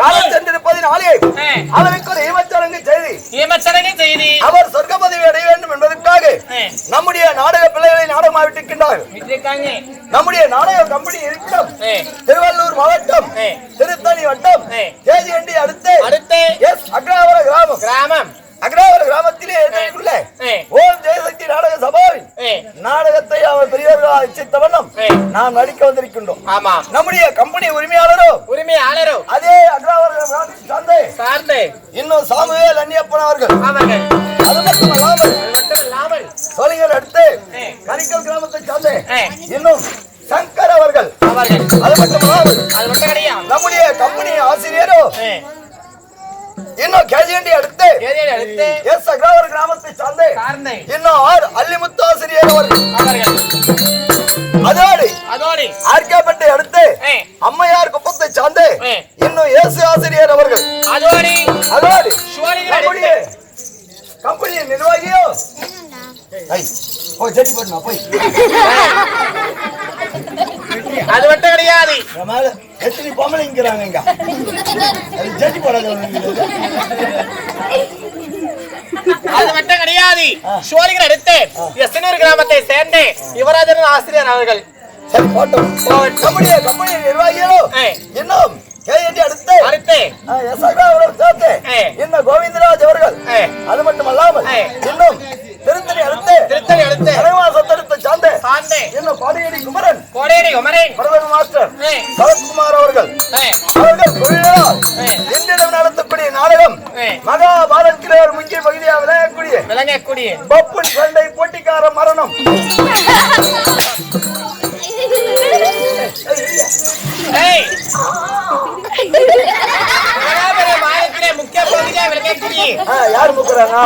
காலம் சென்றிருப்பதினாலே அவருக்கு ஒரு ஈமச்சரங்கு செய்தி அவர் சொர்க்க பதவி அடைய வேண்டும் என்பதற்காக நம்முடைய நாடக பிள்ளைகளை நாடகமாக விட்டிருக்கின்றார்கள். நம்முடைய நாடக கம்பெனி இருக்கும் திருவள்ளூர் மாவட்டம் திருத்தணி வட்டம் கேஜிஎண்டி அடுத்து எஸ் அக்ராவர கிராமம் அக்ராவர கிராமத்திலே ஓம் ஜெயசக்தி நாடக சபாவின் நாடகத்தை அவர் பெரியவர்களாக இச்சித்த வண்ணம் நாம் நடிக்க வந்திருக்கின்றோம். நம்முடைய கம்பெனி உரிமையாளரோ அதே அக்ராவர கிராமத்தை சார்ந்தே இன்னும் சாமுவேல் அன்னியப்பன் அவர்கள். அது மட்டும் இல்லாமல் சோழிங்கர் அடுத்து கரிக்கல் கிராமத்தை சார்ந்தே இன்னும் சங்கர் அவர்கள். அது மட்டும் இல்லாமல் நம்முடைய கம்பெனி ஆசிரியரோ இன்னும் கேஜிஎண்டி அடுத்து எஸ் அக்ராவர கிராமத்தை சார்ந்தே இன்னும் ஆர் அல்லிமுத்து ஆசிரியர் அவர்கள். அதோடு ஆர்காப்பட்டை அடுத்து அம்மையார் குப்பத்தை சார்ந்து இன்னும் இயேசு ஆசிரியர் அவர்கள். அதோடு கம்பெனியின் நிர்வாகியோ அது மட்டும் கிடையாது. எத்தனை பொம்பளைங்கிறாங்க இங்க ஜட்ஜி போடாத. அது மட்டும் கிடையாது. சோழிங்கர் அடுத்து எஸ்னூர் கிராமத்தை சேர்ந்த யுவராஜன் ஆசிரியர் அவர்கள். நம்முடைய கம்பெனி நிர்வாகிகளோ இன்னும் அடுத்து இன்னும் கோவிந்தராஜ் அவர்கள். அது மட்டும் அல்லாமல் இன்னும் திருத்தணி அடுத்து சொத்தெடுத்து சார்ந்த இன்னும் கோடையடி குமரன் பரவன் மாஸ்டர் சரத்குமார் அவர்கள். இன்றிடம் நடத்தக்கூடிய நாடகம் மகாபாரதத்திலே ஒரு முக்கிய பகுதியாக விளங்கக்கூடிய பப்புன் சண்டை போட்டிக்கார மரணம். முக்கிய பகுதியாக விளங்கக்கூடிய யார் முக்குறாங்க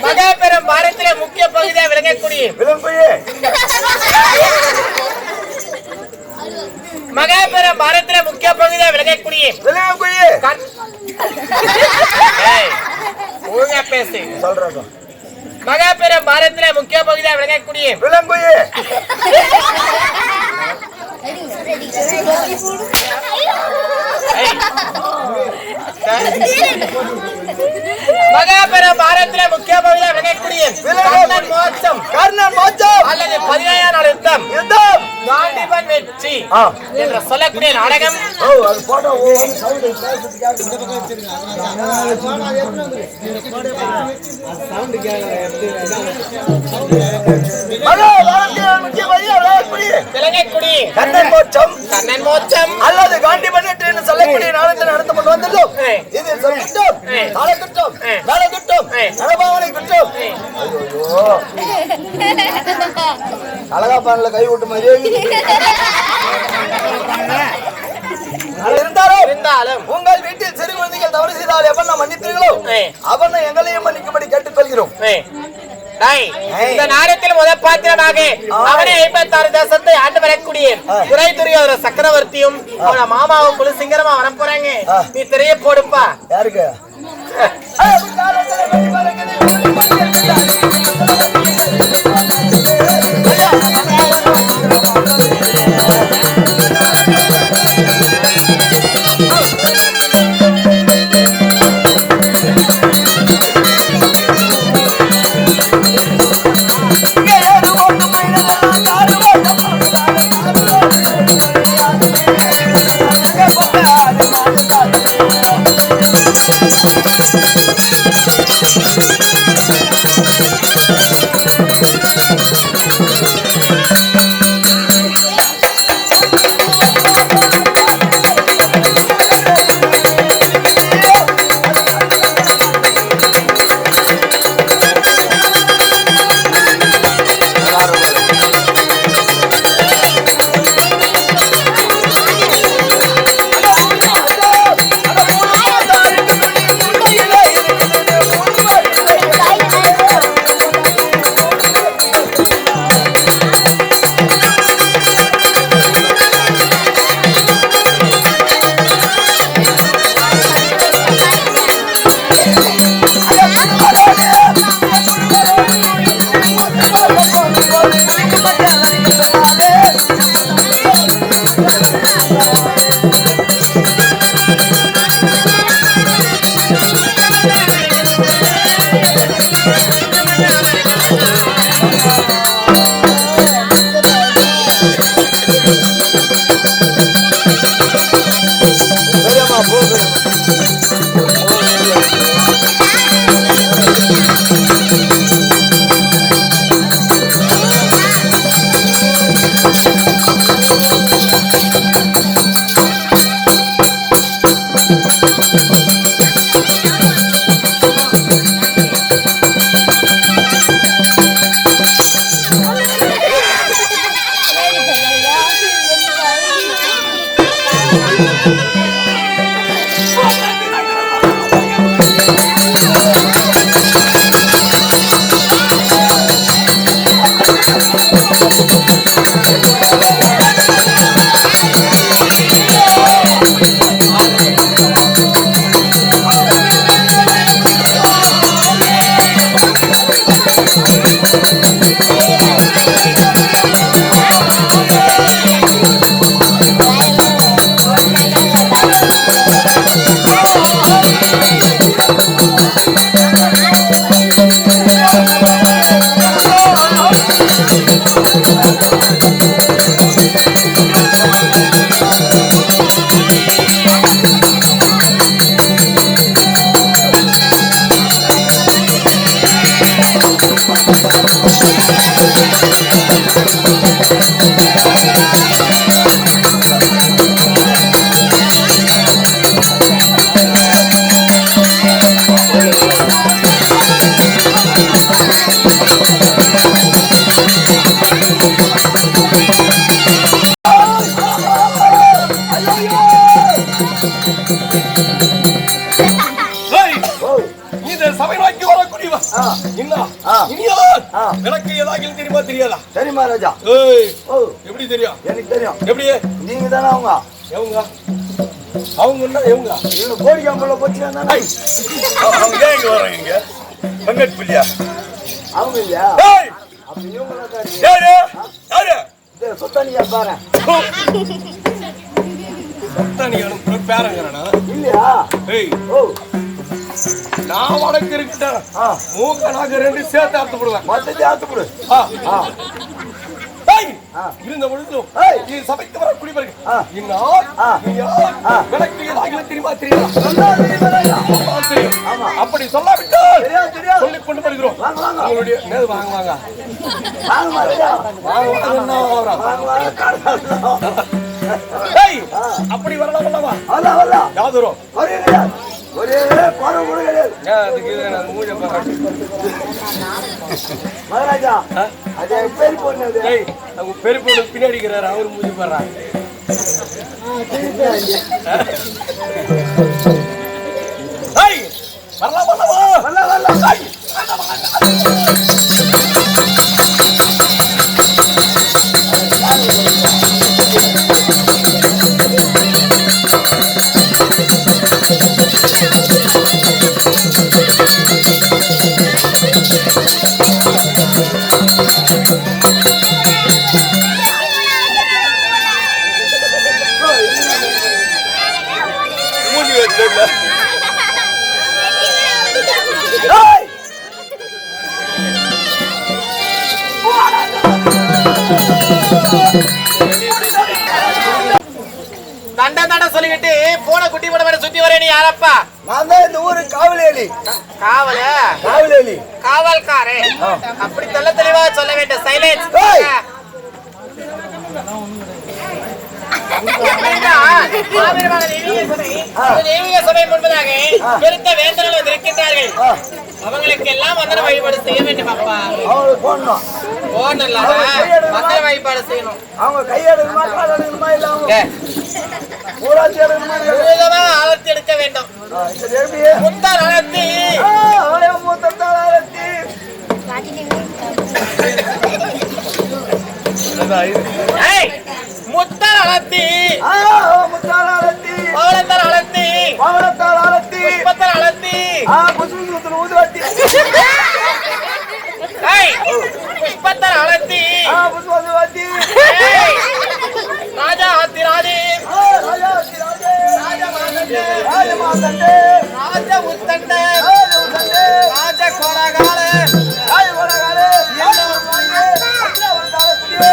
மகாபெரும் பாரத்திலே முக்கிய பகுதியாக விளங்கக்கூடிய மகாபெரும் பாரத்திலே முக்கிய பகுதியாக விளங்கக்கூடிய ஒழுங்கா பேசி சொல்றாங்க. மகாபெரும் பாரத்திலே முக்கிய பகுதியாக விளங்கக்கூடிய மகாபெரும் பாரத்திலே முக்கிய பகுதியாக விளங்கக்கூடிய கர்ணன் மோட்சம் அல்லது 17ஆம் நாள் யுத்தம் காண்டிபன் வெற்றி என்று சொல்லக்கூடிய நாடகம். கர்ணன் மோட்சம் அல்லது காண்டிபன் வெற்றி என்று சொல்லக்கூடிய நாடகத்தை நடத்தப்பட்டு வந்துள்ளோம். இது குற்றம், காலகுற்றம், நலகுற்றம், நலபாவனை குற்றம். அழகாப்பான்ல கை விட்டு மாதிரியே இருந்தாலும் உங்கள் வீட்டில் சிறு குழந்தைகள் தவறு செய்தால் எவன் மன்னித்தீர்களோ அவனை எங்களையும் மன்னிக்கும்படி கேட்டுக்கொள்கிறோம். இந்த நாடகத்தில் முதல் பாத்திரமாக அவனை 56 தேசத்தை ஆண்டு வரக்கூடிய துரை துரியோதர சக்கரவர்த்தியும் அவன மாமாவும் குழு சிங்கரமா வர போறாங்க. நீ திரைய போடுப்பா. யாருக்கு Thank you. எனக்கு ஏதாவது தெரியுமா தெரியாதா? தெரியுமா ராஜா? எப்படி தெரியும்? எனக்கு தெரியும். எப்படி? நீங்க தானே அவங்க எவங்க? அவங்க எவங்க? இவங்க கோடிக்காம்புல போச்சுன்னா அவங்க ஏன் இங்க வராங்க? இங்க பங்கட் புள்ளியா அவங்க இல்லையா? அப்ப இவங்க தான் யாரு? யாரு? சொத்தானியா பாரு. சொத்தானியானு பேரங்கறானா? இல்லையா? ஏய் ஓ நான் உனக்கு இருக்கட்ட மூக்க நாக்கு ரெண்டு சேர்த்து அறுத்து போடுவேன். மொத்தத்தை அறுத்து போடு. இருந்த பொழுதும் நீ சபைக்கு வர குடிபெருக்கு தெரியுமா தெரியுமா? அப்படி சொல்லாவிட்டால் சொல்லிக் கொண்டு வருகிறோம். உங்களுடைய வாங்க அப்படி வரலாம் யாதோ ஒரே மகாராஜா பெரிய பொண்ணு பின்னாடிக்கிறாரு அவரு மூஞ்சி போடுறாங்க. தண்ட தண்ட சொல்லிக்கிட்டு போன குட்டி போட மாதிரி சுத்தி வரேன். நீ யாரப்பா? நான் தான் இந்த ஊரு காவலேலி. காவல காவலேலி காவல்காரே. அப்படி தெல்ல தெளிவா சொல்ல வேண்டும். சைலன்ஸ். பெருத்த வேந்தர்கள் வந்திருக்கின்றார்கள். அவங்களுக்கு எல்லாம் மந்திர வழிபாடு செய்ய வேண்டும். அப்பா மந்திர வழிபாடு செய்யணும். அவங்க கையெழுமா ஆழத்தி எடுக்க வேண்டும். முத்தால் அழத்தி முத்தால் அழத்தி முத்தால் அழத்தி பவளத்தால் அழத்தி பவளத்தால் அழத்தி புஷ்பத்தால் அழத்தி புஷ்பத்தால் ஊதுவத்தி புஷ்பத்தால் அழத்தி புஷ்பத்தி ராஜா ஆத்தி ராஜே ராஜா ஆத்தி ராஜே ராஜா மாதண்டே ராஜா மாதண்டே ராஜா உத்தண்டே ராஜா உத்தண்டே ராஜா கோலகாலே ராஜா கோலகாலே என்ன வாங்கே அண்ணா வந்தாலே புடியே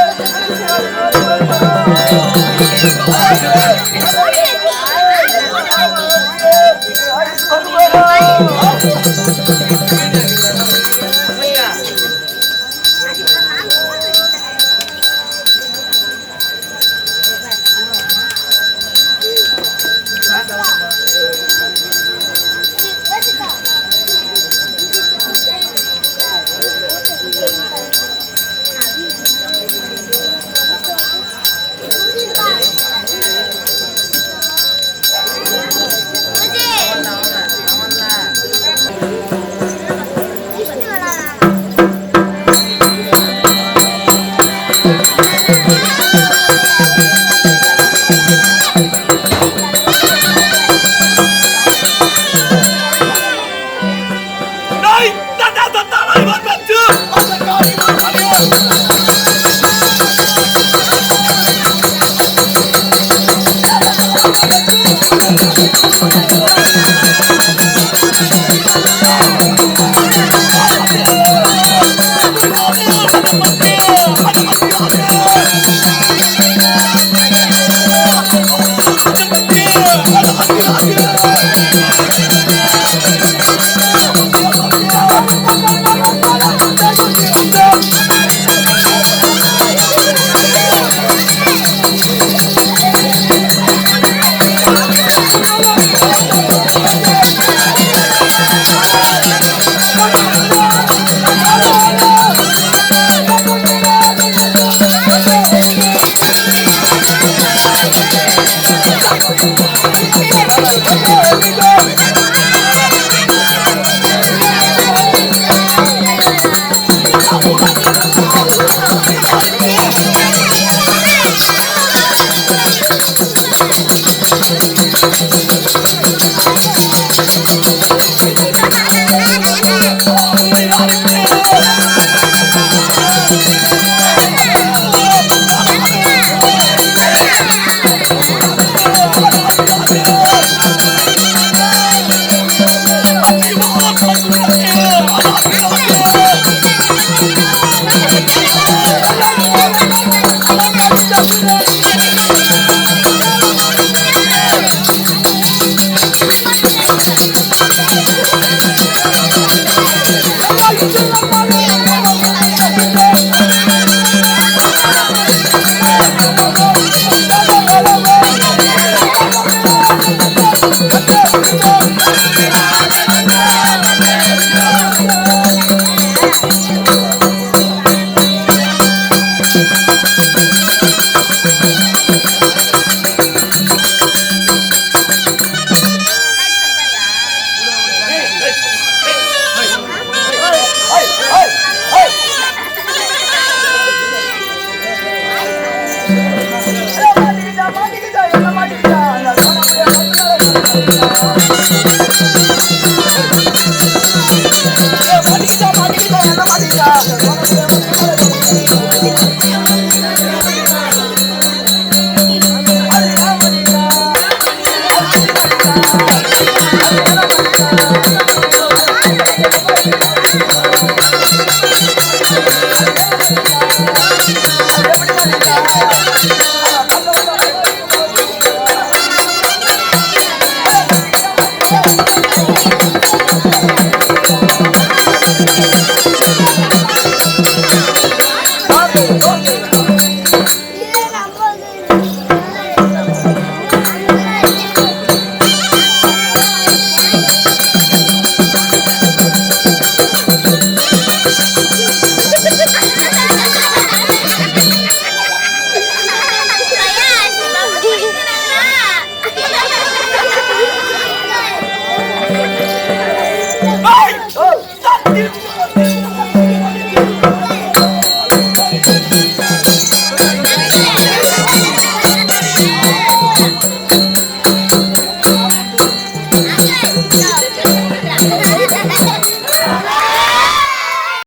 மாட்டிக்கிட்டா